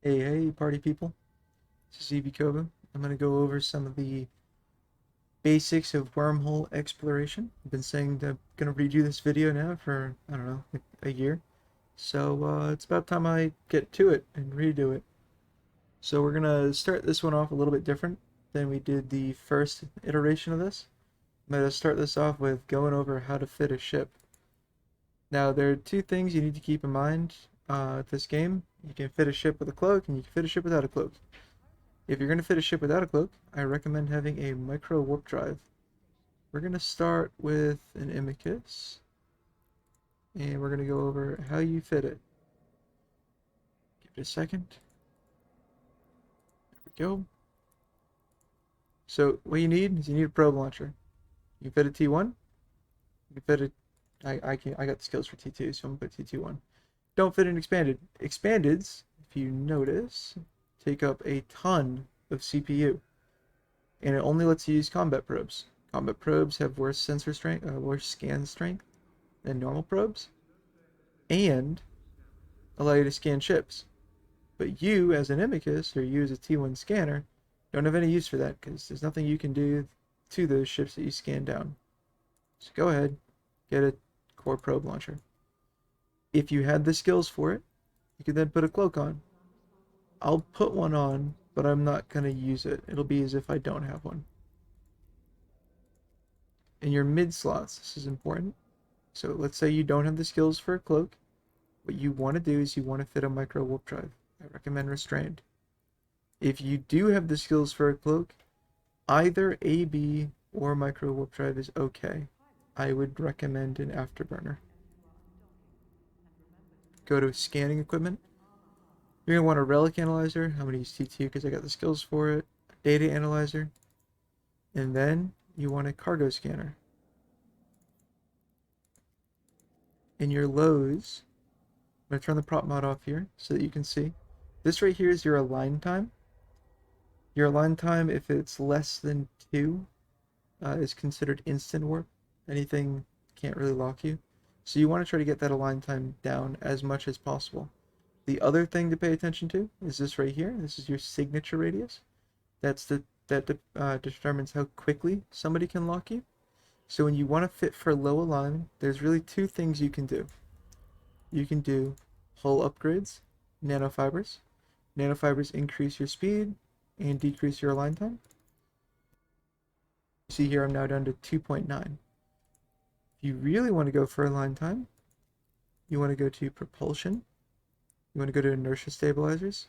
Hey, party people. This is Koba. I'm going to go over some of the basics of wormhole exploration. I've been saying that I'm going to redo this video now for, I don't know, like a year. So it's about time I get to it and redo it. So we're going to start this one off a little bit different than we did the first iteration of this. I'm going to start this off with going over how to fit a ship. Now, there are two things you need to keep in mind with this game. You can fit a ship with a cloak, and you can fit a ship without a cloak. If you're going to fit a ship without a cloak, I recommend having a micro warp drive. We're going to start with an Imicus, and we're going to go over how you fit it. Give it a second. There we go. So what you need is you need a probe launcher. You can fit a T1. You can fit a I got the skills for T2, so I'm gonna put T2-1. Don't fit an expanded. Expandeds, if you notice, take up a ton of CPU, and it only lets you use combat probes. Combat probes have worse sensor strength, worse scan strength than normal probes, and allow you to scan ships. But you, as an Imicus, or you as a T1 scanner, don't have any use for that because there's nothing you can do to those ships that you scan down. So go ahead, get a core probe launcher. If you had the skills for it, you could then put a cloak on. I'll put one on, but I'm not going to use it. It'll be as if I don't have one. In your mid slots, this is important. So let's say you don't have the skills for a cloak. What you want to do is you want to fit a micro warp drive. I recommend restrained. If you do have the skills for a cloak, either AB or micro warp drive is okay. I would recommend an afterburner. Go to scanning equipment. You're going to want a relic analyzer. I'm going to use T2 because I got the skills for it. Data analyzer. And then you want a cargo scanner. In your lows, I'm going to turn the prop mod off here so that you can see. This right here is your align time. Your align time, if it's less than 2, is considered instant warp. Anything can't really lock you. So you want to try to get that align time down as much as possible. The other thing to pay attention to is this right here. This is your signature radius. That determines how quickly somebody can lock you. So when you want to fit for low align, there's really two things you can do. You can do hull upgrades, nanofibers. Nanofibers increase your speed and decrease your align time. You see here I'm now down to 2.9. If you really want to go for align time, you want to go to propulsion. You want to go to inertia stabilizers.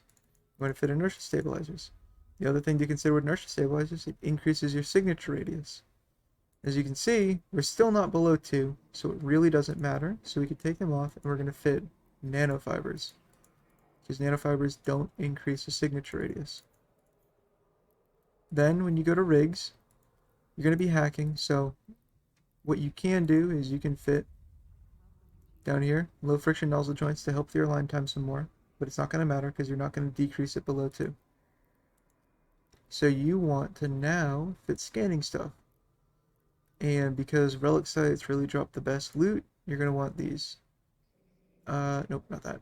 You want to fit inertia stabilizers. The other thing to consider with inertia stabilizers, it increases your signature radius. As you can see, we're still not below 2, so it really doesn't matter. So we can take them off, and we're going to fit nanofibers, because nanofibers don't increase the signature radius. Then, when you go to rigs, you're going to be hacking, so what you can do is you can fit down here low friction nozzle joints to help your align time some more, but it's not going to matter because you're not going to decrease it below 2. So you want to now fit scanning stuff. And because relic sites really drop the best loot, you're going to want these. Nope, not that.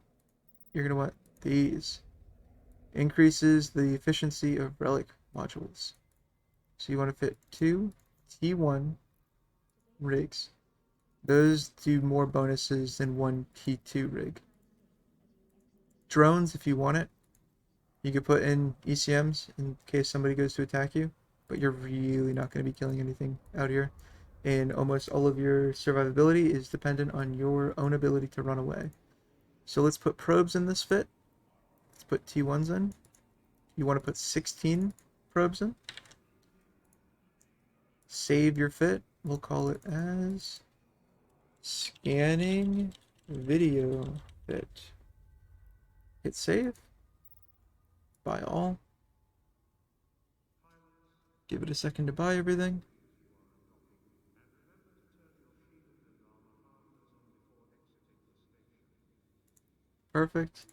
You're going to want these. Increases the efficiency of relic modules. So you want to fit 2 T1 rigs. Those do more bonuses than 1 T2 rig. Drones, if you want it, you could put in ECMs in case somebody goes to attack you, but you're really not going to be killing anything out here. And almost all of your survivability is dependent on your own ability to run away. So let's put probes in this fit. Let's put T1s in. You want to put 16 probes in. Save your fit. We'll call it as scanning video fit. Hit save. Buy all. Give it a second to buy everything. Perfect.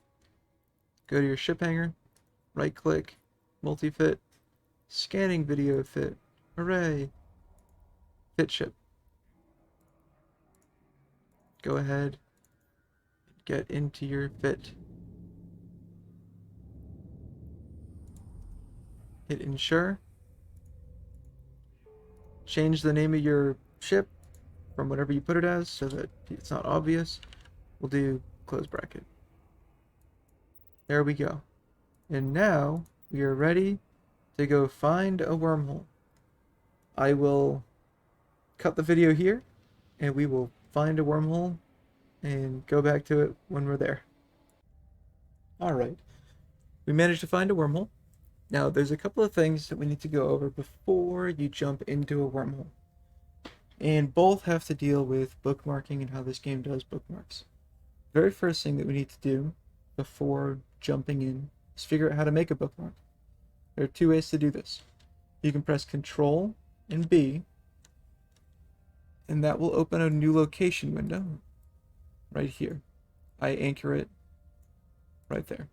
Go to your ship hanger, right click, multi-fit, scanning video fit. Hooray! Fit ship. Go ahead and get into your fit. hit ensure, change the name of your ship from whatever you put it as so that it's not obvious. We'll do close bracket. There we go. And now we are ready to go find a wormhole. I will cut the video here and we will find a wormhole and go back to it when we're there. Alright, we managed to find a wormhole. Now there's a couple of things that we need to go over before you jump into a wormhole. And both have to deal with bookmarking and how this game does bookmarks. The very first thing that we need to do before jumping in is figure out how to make a bookmark. There are two ways to do this. You can press Control and B, and that will open a new location window right here. I anchor it right there.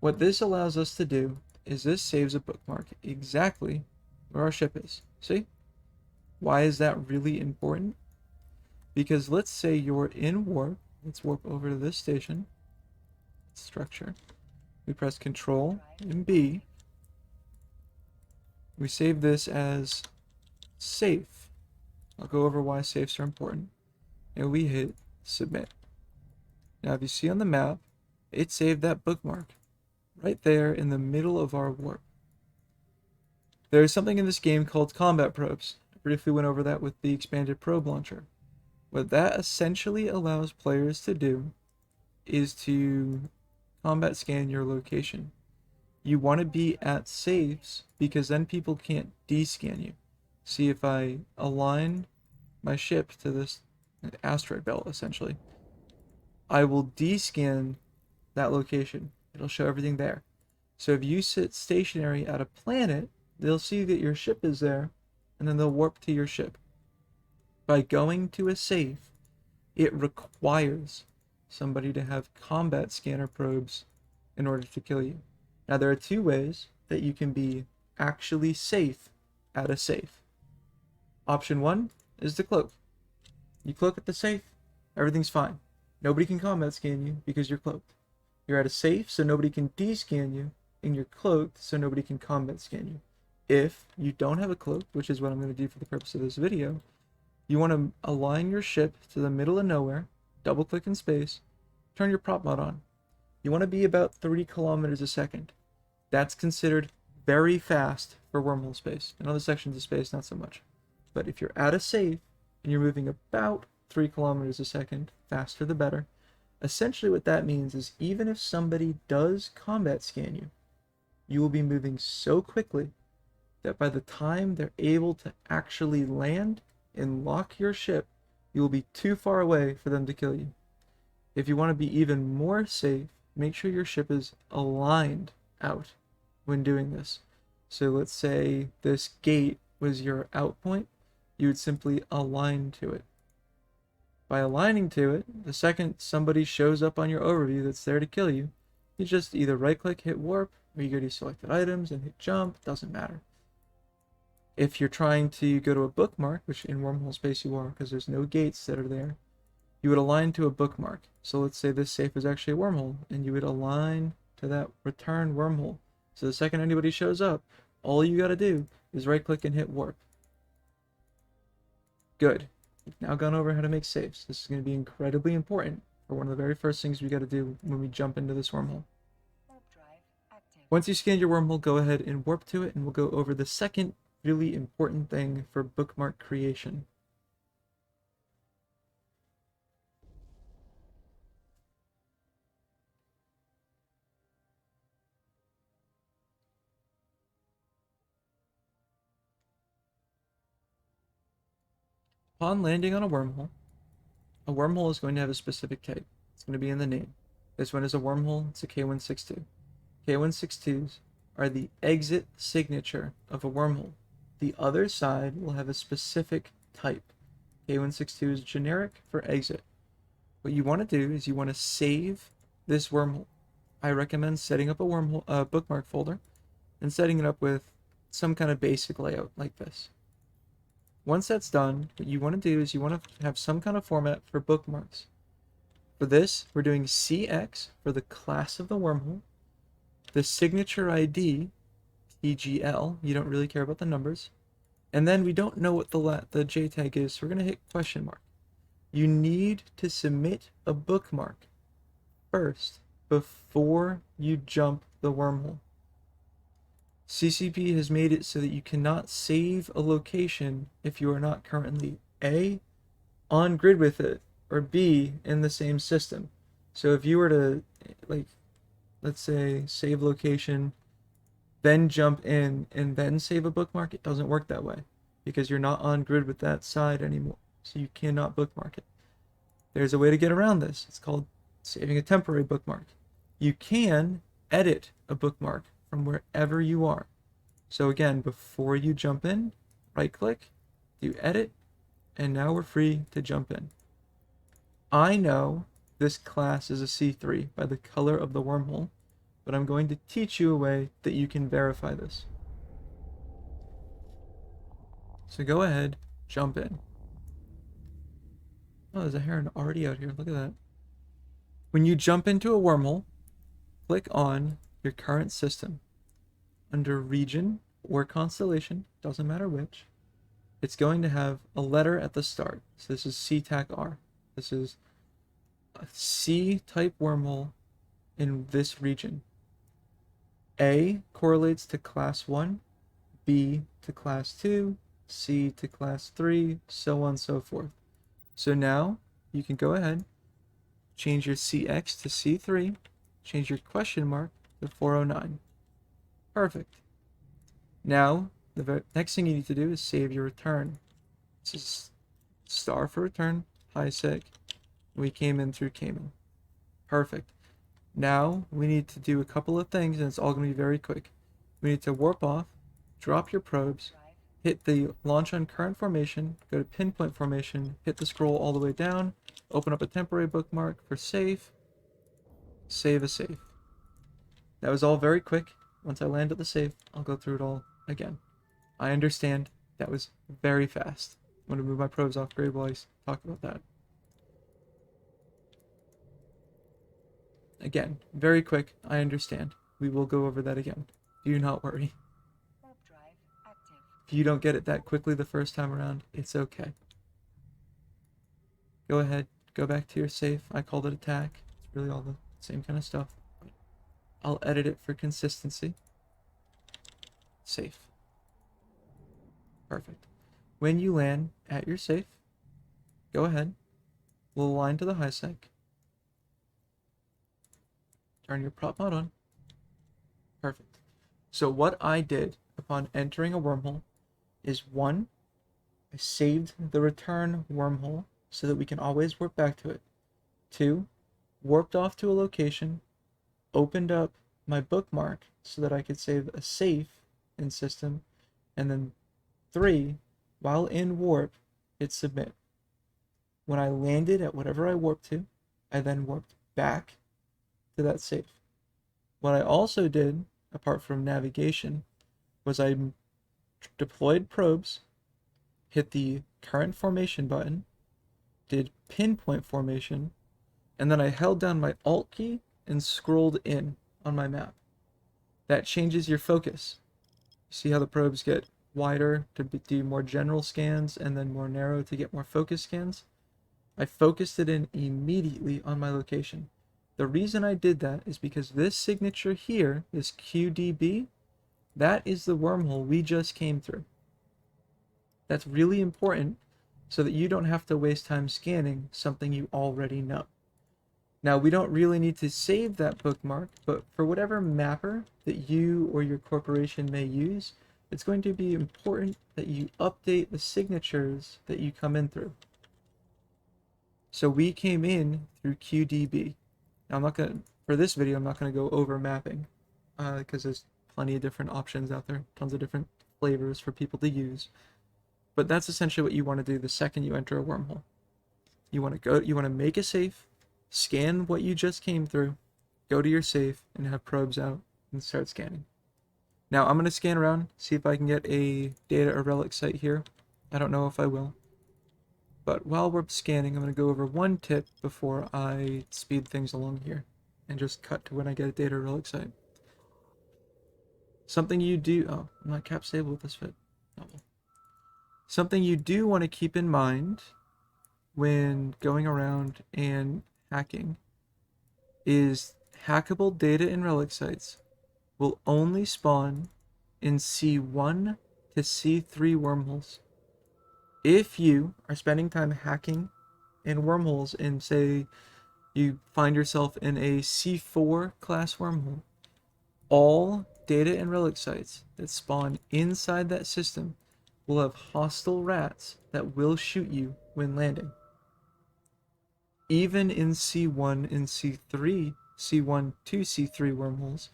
What this allows us to do is this saves a bookmark exactly where our ship is. See? Why is that really important? Because let's say you're in warp. Let's warp over to this station. Structure. We press Control and B. We save this as safe. I'll go over why safes are important. And we hit submit. Now if you see on the map, it saved that bookmark right there in the middle of our warp. There is something in this game called combat probes. I briefly went over that with the expanded probe launcher. What that essentially allows players to do is to combat scan your location. You want to be at safes because then people can't descan you. See, if I align my ship to this asteroid belt, essentially, I will descan that location. It'll show everything there. So if you sit stationary at a planet, they'll see that your ship is there, and then they'll warp to your ship. By going to a safe, it requires somebody to have combat scanner probes in order to kill you. Now there are two ways that you can be actually safe at a safe. Option one is to cloak. You cloak at the safe, everything's fine. Nobody can combat scan you because you're cloaked. You're at a safe, so nobody can descan you, and you're cloaked, so nobody can combat scan you. If you don't have a cloak, which is what I'm going to do for the purpose of this video, you want to align your ship to the middle of nowhere, double click in space, turn your prop mod on. You want to be about 30 kilometers a second. That's considered very fast for wormhole space. In other sections of space, not so much. But if you're at a safe and you're moving about 3 kilometers a second, faster the better, essentially what that means is even if somebody does combat scan you, you will be moving so quickly that by the time they're able to actually land and lock your ship, you will be too far away for them to kill you. If you want to be even more safe, make sure your ship is aligned out when doing this. So let's say this gate was your out point, you would simply align to it. By aligning to it, the second somebody shows up on your overview that's there to kill you, you just either right click, hit warp, or you go to selected items and hit jump, doesn't matter. If you're trying to go to a bookmark, which in wormhole space you are because there's no gates that are there, you would align to a bookmark. So let's say this safe is actually a wormhole, and you would align to that return wormhole. So the second anybody shows up, all you gotta do is right click and hit warp. Good. We've now gone over how to make safes. This is going to be incredibly important for one of the very first things we got to do when we jump into this wormhole. Once you scan your wormhole, go ahead and warp to it, and we'll go over the second really important thing for bookmark creation. Upon landing on a wormhole is going to have a specific type. It's going to be in the name. This one is a wormhole. It's a K162. K162s are the exit signature of a wormhole. The other side will have a specific type. K162 is generic for exit. What you want to do is you want to save this wormhole. I recommend setting up a bookmark folder and setting it up with some kind of basic layout like this. Once that's done, what you want to do is you want to have some kind of format for bookmarks. For this, we're doing CX for the class of the wormhole, the signature ID, TGL, you don't really care about the numbers, and then we don't know what the JTAG is, so we're going to hit question mark. You need to submit a bookmark first before you jump the wormhole. CCP has made it so that you cannot save a location if you are not currently A, on grid with it, or B, in the same system. So if you were to, like, let's say, save location, then jump in, and then save a bookmark, it doesn't work that way because you're not on grid with that side anymore. So you cannot bookmark it. There's a way to get around this. It's called saving a temporary bookmark. You can edit a bookmark from wherever you are. So again, before you jump in, right click, do edit, and now we're free to jump in. I know this class is a C3 by the color of the wormhole, but I'm going to teach you a way that you can verify this. So go ahead, jump in. Oh, there's a heron already out here. Look at that. When you jump into a wormhole, click on your current system. Under region or constellation, doesn't matter which, it's going to have a letter at the start. So this is C-TAC-R. This is a C-type wormhole in this region. A correlates to class 1, B to class 2, C to class 3, so on and so forth. So now you can go ahead, change your CX to C3, change your question mark to 409. Perfect. Now, the next thing you need to do is save your return. This is star for return, high sec. We came in through Cayman. Perfect. Now we need to do a couple of things, and it's all going to be very quick. We need to warp off, drop your probes, hit the launch on current formation, go to pinpoint formation, hit the scroll all the way down, open up a temporary bookmark for save a save. That was all very quick. Once I land at the save, I'll go through it all again. I understand that was very fast. I'm going to move my probes off grid while I talk about that. Again, very quick, I understand. We will go over that again. Do not worry. If you don't get it that quickly the first time around, it's okay. Go ahead, go back to your safe. I called it attack. It's really all the same kind of stuff. I'll edit it for consistency. Safe. Perfect. When you land at your safe, go ahead. We'll align to the high sec. Turn your prop mod on. Perfect. So what I did upon entering a wormhole is 1, I saved the return wormhole so that we can always warp back to it. 2, warped off to a location, opened up my bookmark so that I could save a safe in system, and then 3, while in warp, hit submit. When I landed at whatever I warped to, I then warped back to that safe. What I also did, apart from navigation, was I deployed probes, hit the current formation button, did pinpoint formation, and then I held down my Alt key and scrolled in on my map. That changes your focus. See how the probes get wider to do more general scans and then more narrow to get more focus scans? I focused it in immediately on my location. The reason I did that is because this signature here, this QDB, that is the wormhole we just came through. That's really important so that you don't have to waste time scanning something you already know. Now, we don't really need to save that bookmark, but for whatever mapper that you or your corporation may use, it's going to be important that you update the signatures that you come in through. So we came in through QDB. Now, for this video, I'm not going to go over mapping, because there's plenty of different options out there, tons of different flavors for people to use. But that's essentially what you want to do the second you enter a wormhole. You want to make a safe, scan what you just came through, go to your safe, and have probes out and start scanning. Now, I'm going to scan around, see if I can get a data or relic site here. I don't know if I will. But while we're scanning, I'm going to go over one tip before I speed things along here and just cut to when I get a data or relic site. Something you do. Oh, I'm not cap stable with this fit. Oh, well. Something you do want to keep in mind when going around and hacking is hackable data in relic sites will only spawn in C1 to C3 wormholes. If you are spending time hacking in wormholes and say you find yourself in a C4 class wormhole, all data and relic sites that spawn inside that system will have hostile rats that will shoot you when landing. Even in C1 and C3, C1 to C3 wormholes,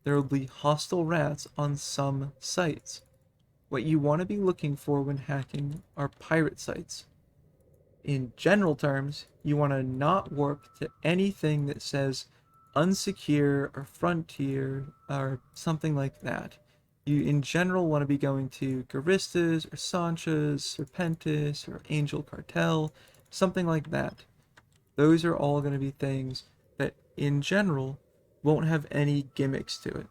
there will be hostile rats on some sites. What you want to be looking for when hacking are pirate sites. In general terms, you want to not warp to anything that says unsecure or frontier or something like that. You, in general, want to be going to Garistas or Sanchas, Serpentis or Angel Cartel, something like that. Those are all going to be things that, in general, won't have any gimmicks to it.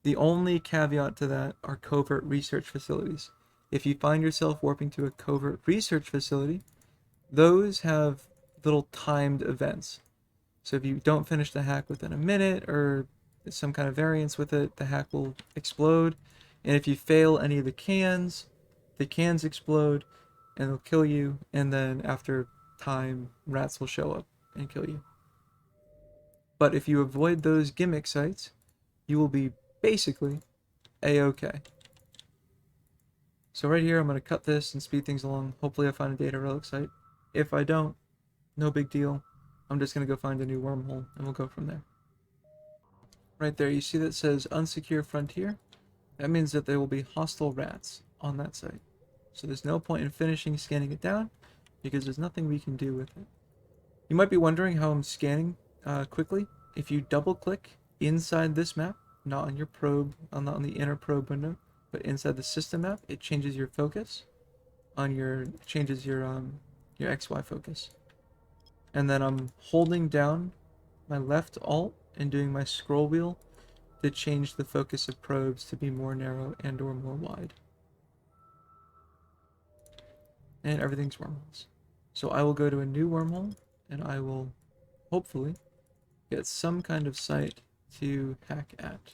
The only caveat to that are covert research facilities. If you find yourself warping to a covert research facility, those have little timed events. So if you don't finish the hack within a minute or some kind of variance with it, the hack will explode. And if you fail any of the cans explode and they'll kill you. And then after time, rats will show up and kill you. But if you avoid those gimmick sites, you will be basically a-okay. So right here, I'm going to cut this and speed things along. Hopefully I find a data relic site. If I don't, no big deal. I'm just going to go find a new wormhole and we'll go from there. Right there, you see that says unsecure frontier? That means that there will be hostile rats on that site. So there's no point in finishing scanning it down because there's nothing we can do with it. You might be wondering how I'm scanning quickly. If you double click inside this map, not on your probe, not on the inner probe window, but inside the system map, it changes your focus on your, changes your XY focus. And then I'm holding down my left alt and doing my scroll wheel to change the focus of probes to be more narrow and or more wide. And everything's wormholes. So I will go to a new wormhole and I will hopefully get some kind of site to hack at.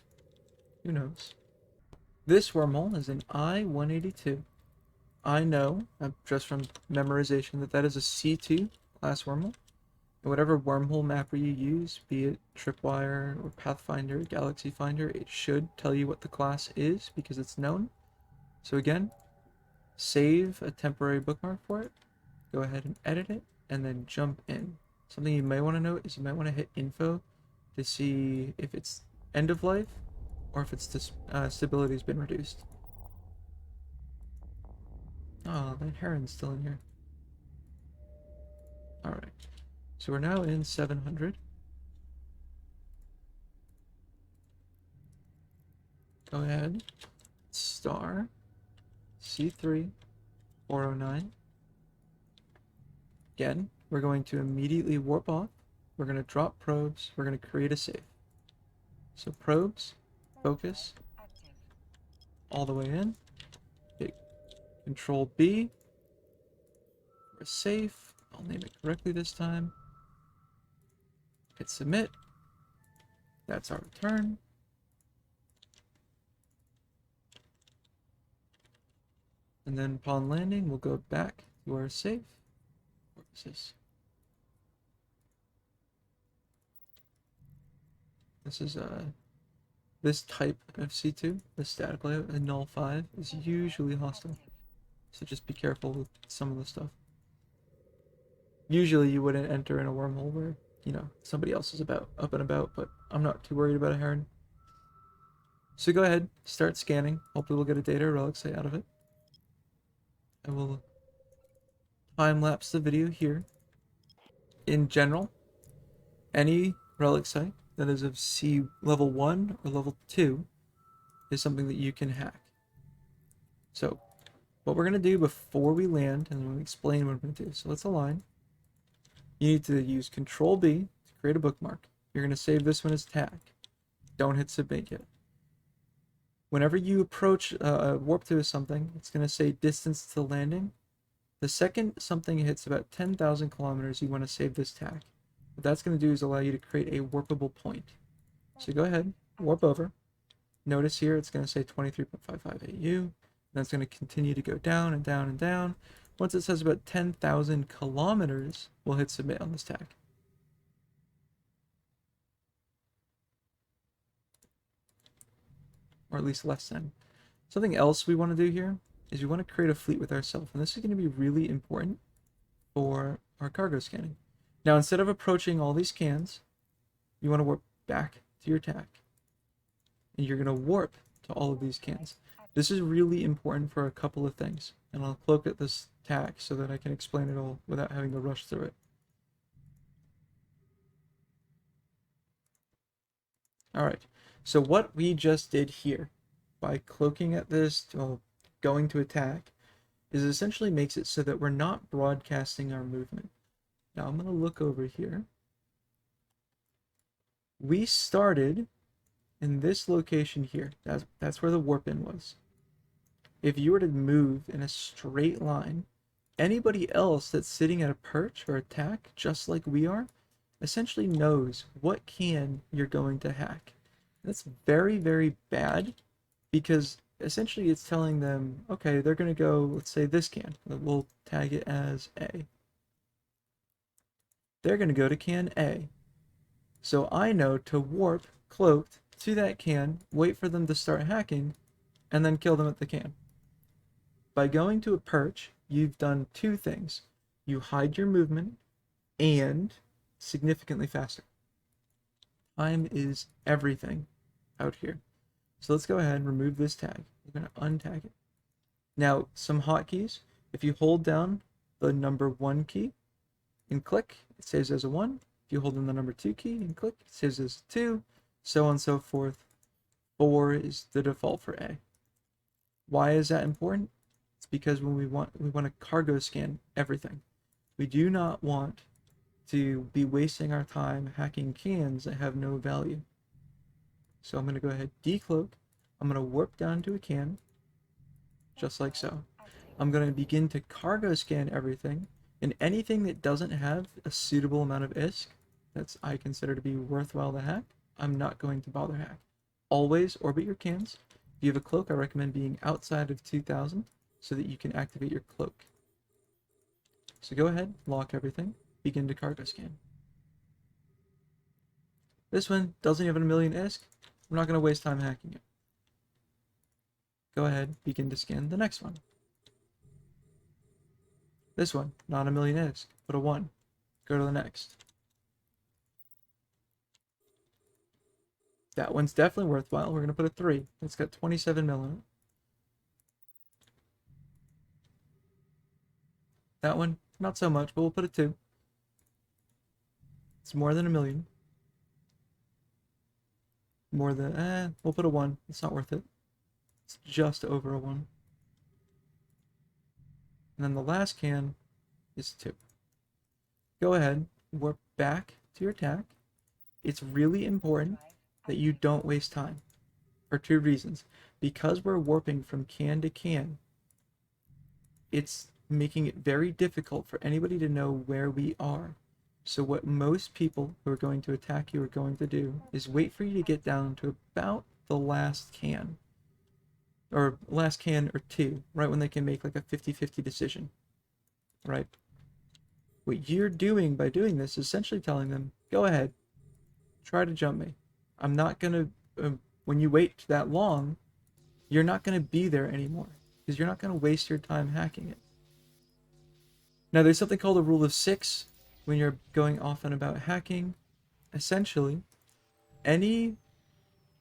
Who knows? This wormhole is an I-182. I know, just from memorization, that that is a C2 class wormhole. And whatever wormhole mapper you use, be it Tripwire or Pathfinder, Galaxy Finder, it should tell you what the class is because it's known. So again, save a temporary bookmark for it, go ahead and edit it, and then jump in. Something you may want to note is you might want to hit info to see if it's end of life or if its stability has been reduced. Oh, that heron's still in here. Alright, so we're now in 700. Go ahead, star C3 409. Again, we're going to immediately warp off. We're going to drop probes. We're going to create a save. So probes, focus, all the way in. Hit Control B. We're safe. I'll name it correctly this time. Hit submit. That's our return. And then upon landing, we'll go back to our safe. Where is this? This is this type of C2, the static layout, a null 5, is usually hostile. So just be careful with some of the stuff. Usually you wouldn't enter in a wormhole where, you know, somebody else is up and about, but I'm not too worried about a heron. So go ahead, start scanning. Hopefully we'll get a data relic site out of it. I will time lapse the video here. In general, any relic site that is of C level 1 or level 2 is something that you can hack. So what we're going to do before we land, and I'm going to explain what I'm going to do. So let's align. You need to use Control B to create a bookmark. You're going to save this one as tag. Don't hit submit yet. Whenever you approach warp to something, it's going to say distance to landing. The second something hits about 10,000 kilometers, you want to save this tag. What that's going to do is allow you to create a warpable point. So go ahead, warp over. Notice here it's going to say 23.55 AU. And that's going to continue to go down and down and down. Once it says about 10,000 kilometers, we'll hit submit on this tag. Or at least less than. Something else we want to do here is we want to create a fleet with ourselves. And this is going to be really important for our cargo scanning. Now, instead of approaching all these cans, you want to warp back to your tag. And you're going to warp to all of these cans. This is really important for a couple of things. And I'll cloak at this tag so that I can explain it all without having to rush through it. Alright, so what we just did here by cloaking at this, well, going to attack, is essentially makes it so that we're not broadcasting our movement. Now I'm going to look over here. We started in this location here. That's where the warp in was. If you were to move in a straight line, anybody else that's sitting at a perch or attack, just like we are, essentially knows what can you're going to hack. That's very, very bad because essentially it's telling them, okay, they're going to go, let's say this can. We'll tag it as A. They're going to go to can A. So I know to warp cloaked to that can, wait for them to start hacking, and then kill them at the can. By going to a perch, you've done two things. You hide your movement and significantly faster. Time is everything out here. So let's go ahead and remove this tag. We're going to untag it. Now, some hotkeys. If you hold down the number 1 key and click, it saves as a 1. If you hold down the number 2 key and click, it saves as a 2. So on and so forth. 4 is the default for A. Why is that important? It's because when we want to cargo scan everything. We do not want to be wasting our time hacking cans that have no value. So I'm going to go ahead, decloak. I'm going to warp down to a can, just like so. I'm going to begin to cargo scan everything, and anything that doesn't have a suitable amount of ISK that's I consider to be worthwhile to hack, I'm not going to bother hack. Always orbit your cans. If you have a cloak, I recommend being outside of 2000 so that you can activate your cloak. So go ahead, lock everything, begin to cargo scan. This one doesn't even have a million ISK. I'm not going to waste time hacking it. Go ahead, begin to scan the next one. This one, not a million ISK, but a 1. Go to the next. That one's definitely worthwhile. We're going to put a 3. It's got 27 mil in it. That one, not so much, but we'll put a 2. It's more than a million. More than, we'll put a 1. It's not worth it. It's just over a 1. And then the last can is 2. Go ahead, warp back to your attack. It's really important that you don't waste time for 2 reasons. Because we're warping from can to can, it's making it very difficult for anybody to know where we are. So what most people who are going to attack you are going to do is wait for you to get down to about the last can. Or last can or 2, right when they can make like a 50-50 decision. Right? What you're doing by doing this is essentially telling them, go ahead, try to jump me. I'm not going to, when you wait that long, you're not going to be there anymore. Because you're not going to waste your time hacking it. Now, there's something called a rule of 6 when you're going off and about hacking. Essentially, any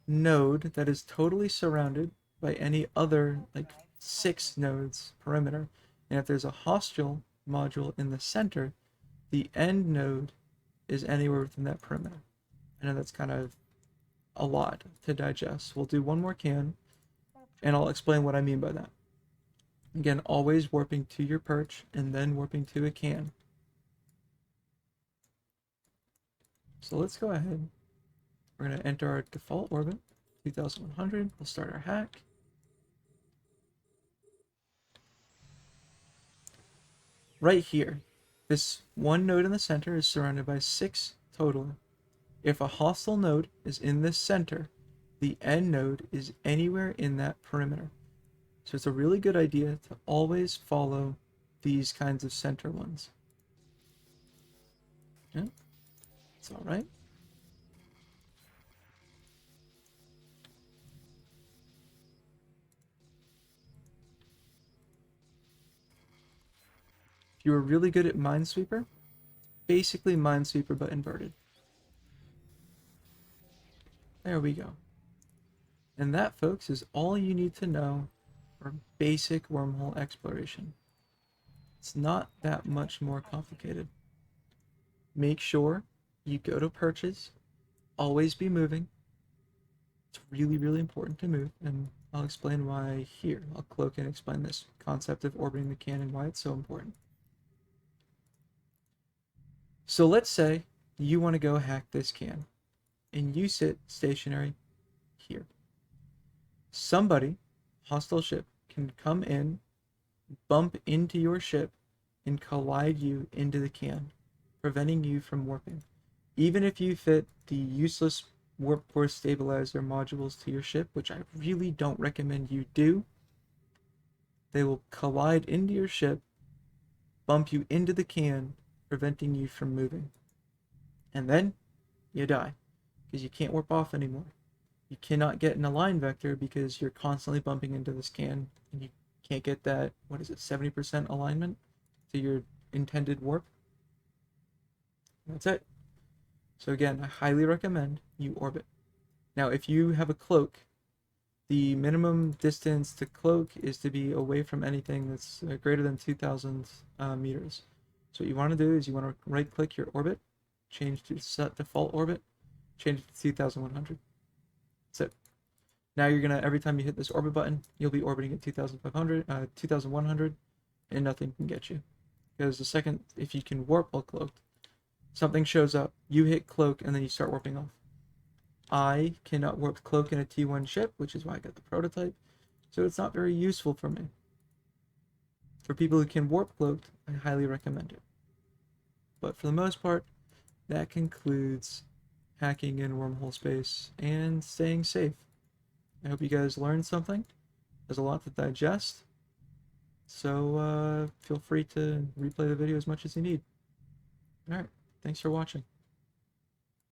node that is totally surrounded by any other, like, 6 nodes perimeter, and if there's a hostile module in the center, the end node is anywhere within that perimeter. I know that's kind of a lot to digest. We'll do one more can, and I'll explain what I mean by that. Again, always warping to your perch and then warping to a can. So let's go ahead. We're going to enter our default orbit, 2100. We'll start our hack. Right here, this one node in the center is surrounded by 6 total. If a hostile node is in this center, the end node is anywhere in that perimeter. So it's a really good idea to always follow these kinds of center ones. Yeah, it's all right. If you were really good at Minesweeper, basically Minesweeper but inverted. There we go. And that, folks, is all you need to know for basic wormhole exploration. It's not that much more complicated. Make sure you go to perches, always be moving. It's really, really important to move, and I'll explain why here. I'll cloak and explain this concept of orbiting the can and why it's so important. So let's say you want to go hack this can, and you sit stationary here. Somebody, hostile ship, can come in, bump into your ship, and collide you into the can, preventing you from warping. Even if you fit the useless warp core stabilizer modules to your ship, which I really don't recommend you do, they will collide into your ship, bump you into the can, preventing you from moving. And then you die, because you can't warp off anymore. You cannot get an align vector because you're constantly bumping into this can, and you can't get that, 70% alignment to your intended warp. That's it. So again, I highly recommend you orbit. Now, if you have a cloak, the minimum distance to cloak is to be away from anything that's greater than 2,000 meters. So what you want to do is you want to right-click your orbit, change to set default orbit, change it to 2,100. That's it. Now you're gonna, every time you hit this orbit button, you'll be orbiting at 2,100, and nothing can get you. Because the second, if you can warp while cloaked, something shows up, you hit cloak, and then you start warping off. I cannot warp cloak in a T1 ship, which is why I got the prototype, so it's not very useful for me. For people who can warp cloaked, I highly recommend it. But for the most part, that concludes hacking in wormhole space and staying safe. I hope you guys learned something. There's a lot to digest, so feel free to replay the video as much as you need. Alright, thanks for watching.